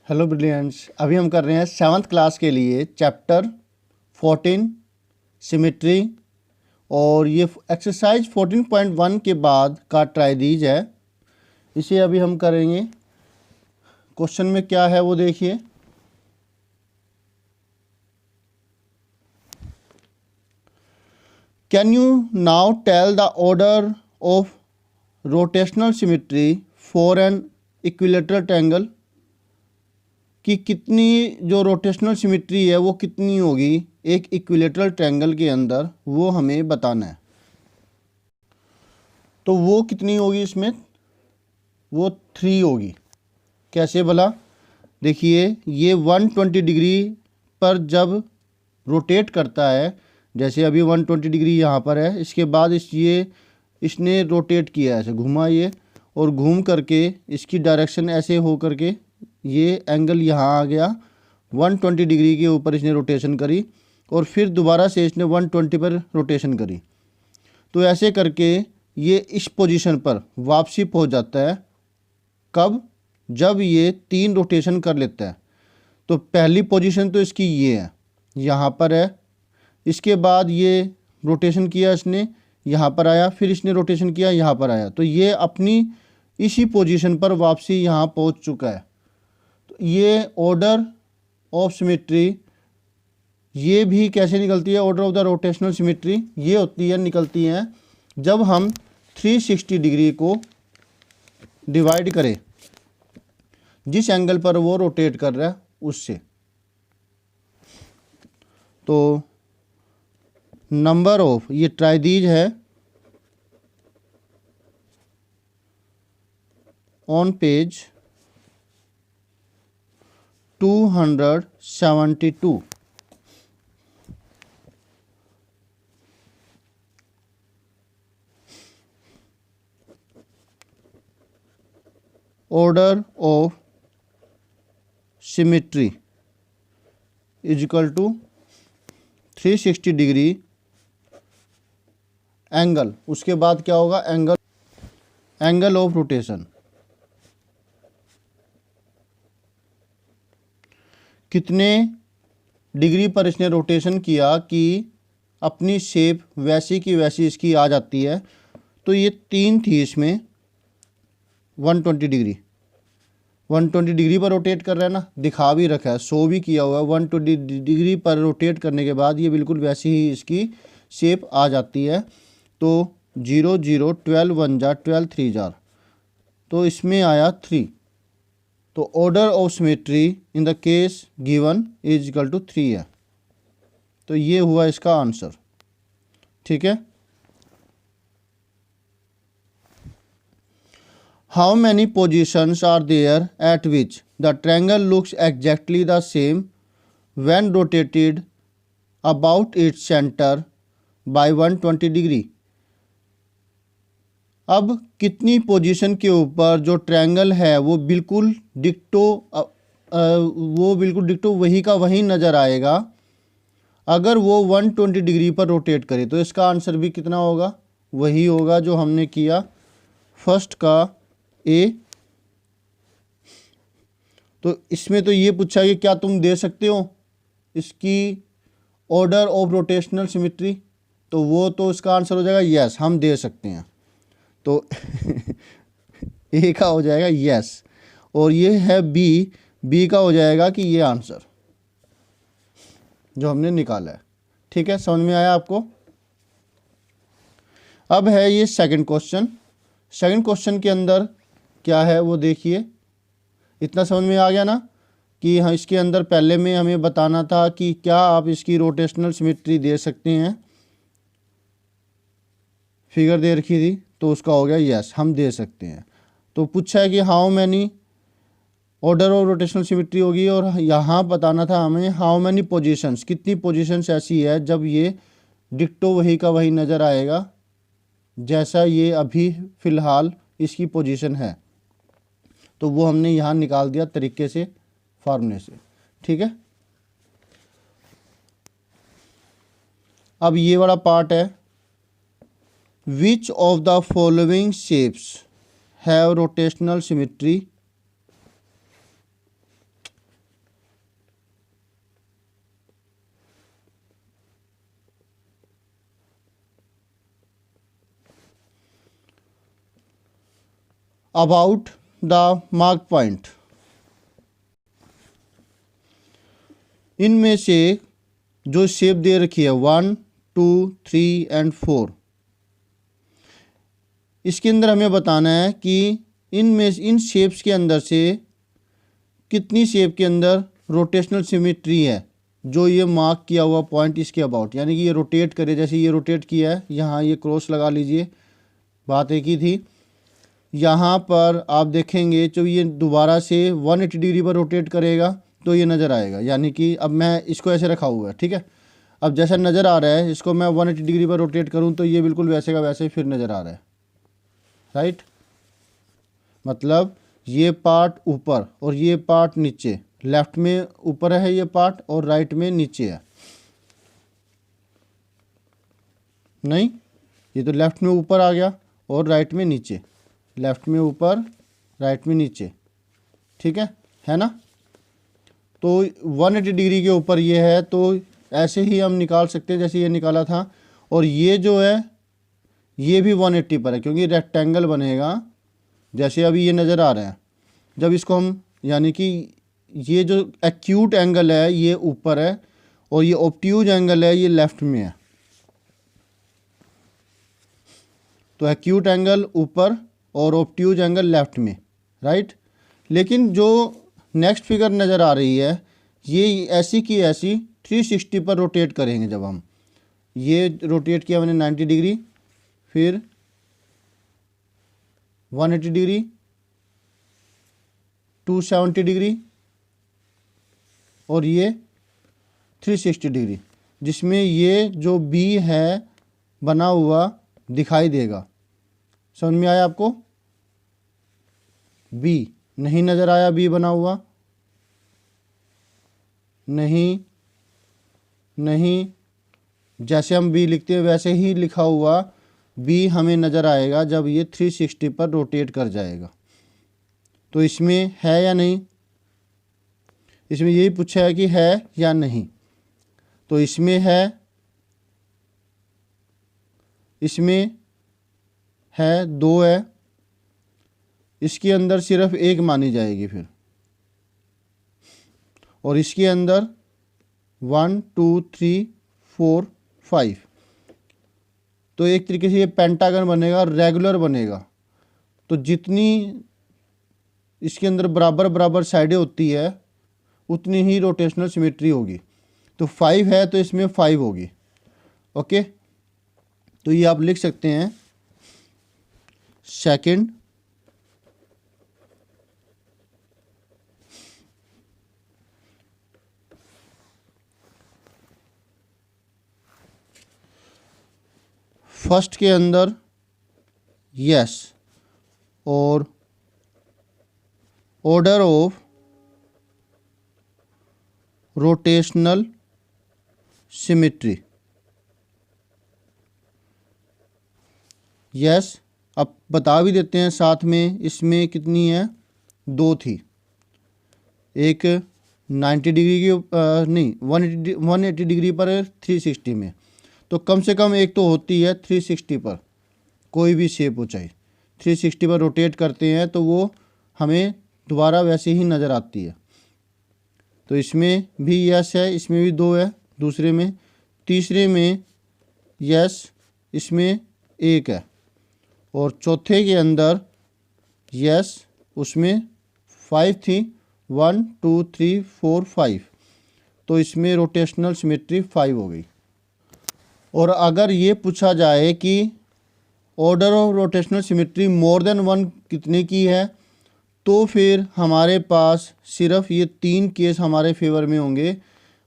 Hello brilliants, अभी हम कर रहे हैं 7th क्लास के लिए चैप्टर 14 सिमेट्री। और ये एक्सरसाइज 14.1 के बाद का ट्राइदीज है। इसे अभी हम करेंगे। क्वेश्चन में क्या है वो देखिए। Can you now tell the order of rotational symmetry for an equilateral triangle, कि कितनी जो रोटेशनल सिमेट्री है वो कितनी होगी एक इक्विलेटरल ट्रायंगल के अंदर, वो हमें बताना है। तो वो कितनी होगी इसमें, वो 3 होगी। कैसे भला, देखिए ये 120 डिग्री पर जब रोटेट करता है, जैसे अभी 120 डिग्री यहाँ पर है, इसके बाद इसने रोटेट किया ऐसे घुमा ये, और घूम करके इसकी डायरेक्शन ऐसे हो करके ये एंगल यहाँ आ गया। 120 डिग्री के ऊपर इसने रोटेशन करी और फिर दोबारा से इसने 120 पर रोटेशन करी। तो ऐसे करके ये इस पोजीशन पर वापसी पहुंच जाता है। कब? जब ये 3 रोटेशन कर लेता है। तो पहली पोजीशन तो इसकी ये है, यहाँ पर है। इसके बाद ये रोटेशन किया इसने, यहाँ पर आया, फिर इसने रोटेशन किया, यहाँ पर आया। तो ये अपनी इसी पोजीशन पर वापसी यहाँ पहुँच चुका है। तो ये ऑर्डर ऑफ सिमेट्री, ये भी कैसे निकलती है? Order of the rotational symmetry ये होती है, निकलती है जब हम 360 डिग्री को डिवाइड करें जिस एंगल पर वो रोटेट कर रहा है उससे। तो नंबर ऑफ, ये ट्राइदीज है on page 272। Order of symmetry is equal to 360 degree angle, उसके बाद क्या होगा? Angle of rotation. कितने डिग्री पर इसने रोटेशन किया कि अपनी शेप वैसी की वैसी इसकी आ जाती है। तो ये 3 थी, इसमें 120 डिग्री पर रोटेट कर रहा है ना, दिखा भी रखा है, शो भी किया हुआ है। 120 डिग्री पर रोटेट करने के बाद ये बिल्कुल वैसी ही इसकी शेप आ जाती है। तो 0 0 12 1 जा 12 3 जार, तो इसमें आया 3। तो order of symmetry in the case given is equal to 3 है। तो ये हुआ इसका आंसर। ठीक है। How many positions are there at which the triangle looks exactly the same when rotated about its centre by 120 degree. अब कितनी position के ऊपर जो ट्रायंगल है वो बिल्कुल डिक्टो वही का वही नज़र आएगा अगर वो 120 डिग्री पर रोटेट करे। तो इसका आंसर भी कितना होगा? वही होगा जो हमने किया फर्स्ट का ए। तो इसमें तो ये पूछा कि क्या तुम दे सकते हो इसकी ऑर्डर ऑफ रोटेशनल सिमेट्री, तो वो तो इसका आंसर हो जाएगा यस, हम दे सकते हैं। तो ए का हो जाएगा यस, और ये है बी का हो जाएगा कि ये आंसर जो हमने निकाला है। ठीक है, समझ में आया आपको? अब है ये सेकंड क्वेश्चन। सेकंड क्वेश्चन के अंदर क्या है वो देखिए। इतना समझ में आ गया ना कि हाँ, इसके अंदर पहले में हमें बताना था कि क्या आप इसकी रोटेशनल सिमेट्री दे सकते हैं। फिगर दे रखी थी तो उसका हो गया यस, हम दे सकते हैं। तो पूछा है कि how many order of rotational symmetry होगी, और यहाँ बताना था हमें हाउ मैनी पोजीशंस, कितनी पोजीशंस ऐसी है जब ये डिक्टो वही का वही नज़र आएगा जैसा ये अभी फ़िलहाल इसकी पोजीशन है। तो वो हमने यहाँ निकाल दिया तरीके से, फार्मूले से। ठीक है। अब ये वाला पार्ट है, which of the following shapes have rotational symmetry about the mark point, इनमें से जो शेप दे रखी है 1, 2, 3 एंड 4, इसके अंदर हमें बताना है कि इन शेप्स के अंदर से कितनी शेप के अंदर रोटेशनल सिमेट्री है जो ये मार्क किया हुआ पॉइंट इसके अबाउट, यानी कि ये रोटेट करे, जैसे ये रोटेट किया है, यहाँ ये क्रॉस लगा लीजिए, बात एक ही थी। यहाँ पर आप देखेंगे जो ये दोबारा से 180 डिग्री पर रोटेट करेगा तो ये नज़र आएगा, यानी कि अब मैं इसको ऐसे रखा हुआ है, ठीक है। अब जैसा नज़र आ रहा है, इसको मैं 180 डिग्री पर रोटेट करूँ तो ये बिल्कुल वैसे का वैसे फिर नज़र आ रहा है, राइट। मतलब ये पार्ट ऊपर और ये पार्ट नीचे, लेफ्ट में ऊपर है ये पार्ट और राइट में नीचे है, नहीं, ये तो लेफ्ट में ऊपर आ गया और राइट में नीचे, लेफ्ट में ऊपर राइट में नीचे, ठीक है ना। तो 180 डिग्री के ऊपर ये है, तो ऐसे ही हम निकाल सकते हैं जैसे ये निकाला था। और ये जो है ये भी 180 पर है, क्योंकि रेक्टेंगल बनेगा जैसे अभी ये नज़र आ रहा है। जब इसको हम, यानी कि ये जो एक्यूट एंगल है ये ऊपर है और ये ऑब्ट्यूज एंगल है ये लेफ्ट में है, तो एक्यूट एंगल ऊपर और ऑब्ट्यूज एंगल लेफ्ट में, राइट। लेकिन जो नेक्स्ट फिगर नज़र आ रही है ये ऐसी की ऐसी 360 पर रोटेट करेंगे। जब हम ये रोटेट किया मैंने 90 डिग्री, फिर 180 डिग्री, 270 डिग्री और ये 360 डिग्री, जिसमें ये जो बी है बना हुआ दिखाई देगा। समझ में आया आपको? बी नहीं नज़र आया, बी बना हुआ नहीं, जैसे हम बी लिखते हैं वैसे ही लिखा हुआ बी हमें नज़र आएगा जब ये 360 पर रोटेट कर जाएगा। तो इसमें है या नहीं, इसमें यही पूछा है कि है या नहीं। तो इसमें है 2 है, इसके अंदर सिर्फ 1 मानी जाएगी फिर, और इसके अंदर 1, 2, 3, 4, 5। तो एक तरीके से ये पेंटागन बनेगा, रेगुलर बनेगा। तो जितनी इसके अंदर बराबर बराबर साइडें होती है उतनी ही रोटेशनल सिमेट्री होगी। तो 5 है तो इसमें 5 होगी, ओके। तो ये आप लिख सकते हैं सेकंड फर्स्ट के अंदर यस, और order of rotational symmetry yes. अब बता भी देते हैं साथ में, इसमें कितनी है, 2 थी, एक 90 डिग्री की नहीं 180 डिग्री पर, 360 में। तो कम से कम एक तो होती है 360 पर, कोई भी शेप हो चाहे 360 पर रोटेट करते हैं तो वो हमें दोबारा वैसे ही नज़र आती है। तो इसमें भी यस है, इसमें भी 2 है दूसरे में, तीसरे में यस, इसमें 1 है, और चौथे के अंदर यस, उसमें 5 थी, 1, 2, 3, 4, 5। तो इसमें रोटेशनल सिमेट्री 5 हो गई। और अगर ये पूछा जाए कि order of rotational symmetry more than 1 कितने की है, तो फिर हमारे पास सिर्फ ये 3 केस हमारे फेवर में होंगे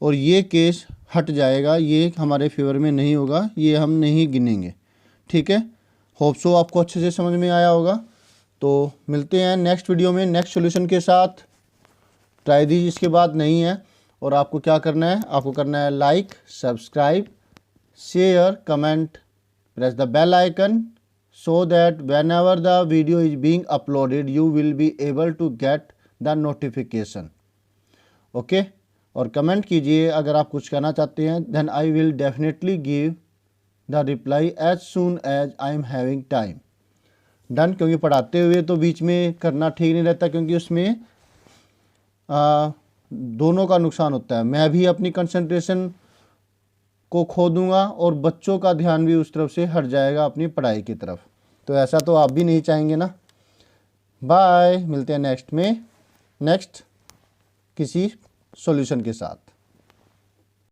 और ये केस हट जाएगा, ये हमारे फेवर में नहीं होगा, ये हम नहीं गिनेंगे, ठीक है। होप सो आपको अच्छे से समझ में आया होगा। तो मिलते हैं नेक्स्ट वीडियो में नेक्स्ट सॉल्यूशन के साथ। ट्राई दीजिए, इसके बाद नहीं है। और आपको क्या करना है, आपको करना है like, subscribe, share, comment, press the bell icon so that whenever the video is being uploaded you will be able to get the notification, okay। और कमेंट कीजिए अगर आप कुछ कहना चाहते हैं, then I will definitely give the reply as soon as I am having time। Done. क्योंकि पढ़ाते हुए तो बीच में करना ठीक नहीं रहता, क्योंकि उसमें दोनों का नुकसान होता है। मैं भी अपनी कंसंट्रेशन को खो दूंगा और बच्चों का ध्यान भी उस तरफ से हट जाएगा अपनी पढ़ाई की तरफ। तो ऐसा तो आप भी नहीं चाहेंगे ना। बाय, मिलते हैं नेक्स्ट किसी सॉल्यूशन के साथ।